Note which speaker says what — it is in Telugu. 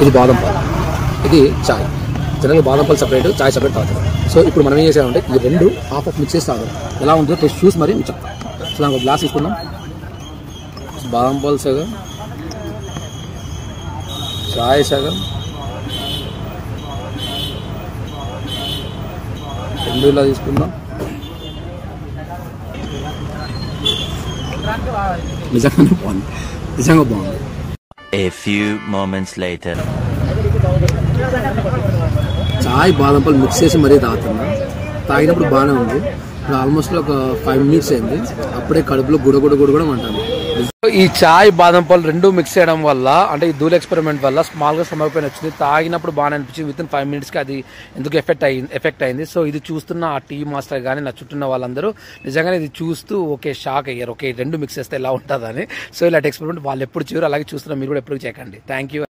Speaker 1: ఇది బాదం పాలు, ఇది చాయ్. జనరల్గా బాదం పాలు సపరేట్, చాయ్ సపరేట్ తాగుతారు. సో ఇప్పుడు మనం ఏం చేసామంటే ఈ రెండు హాఫ్ ఆఫ్ మిక్స్ చేసి తాగుతాం. ఎలా ఉంటుందో టేస్ట్ చూసి మరి మీకు చెప్తాం. సో దానికి ఒక గ్లాస్ తీసుకుందాం. బాదం పాలు సగం, చాయ్ సగం, రెండు ఇలా తీసుకుందాం. నిజంగానే బాగుంది, నిజంగా బాగుంది.
Speaker 2: A few moments later.
Speaker 1: చాయ్ బాదం పాలు మిక్స్ చేసి మరీ తాగుతున్నా. తాగినప్పుడు బాగానే ఉంది. ఇప్పుడు ఆల్మోస్ట్ ఒక 5 minutes అయింది. అప్పుడే కడుపులో గుడగుడ అంటాను. ఈ చాయ్ బాదం పాలు రెండు మిక్స్ చేయడం వల్ల, అంటే ఈ ధూళి ఎక్స్పెరిమెంట్ వల్ల స్మాల్గా స్టమక్ పెయిన్ వచ్చింది. తాగినప్పుడు బాగానే అనిపించింది. విత్ ఇన్ 5 minutesకి అది ఎందుకు ఎఫెక్ట్ అయింది. సో ఇది చూస్తున్న ఆ టీ మాస్టర్ కానీ నా చుట్టూన్న వాళ్ళందరూ నిజంగానే ఇది చూస్తూ ఓకే షాక్ అయ్యారు. ఓకే రెండు మిక్స్ చేస్తే ఎలా ఉంటుందని. సో ఇలాంటి ఎక్స్పెరిమెంట్ వాళ్ళు ఎప్పుడు చేయరు, అలాగే చూస్తున్నా మీరు కూడా ఎప్పుడు చేయకండి. Thank you.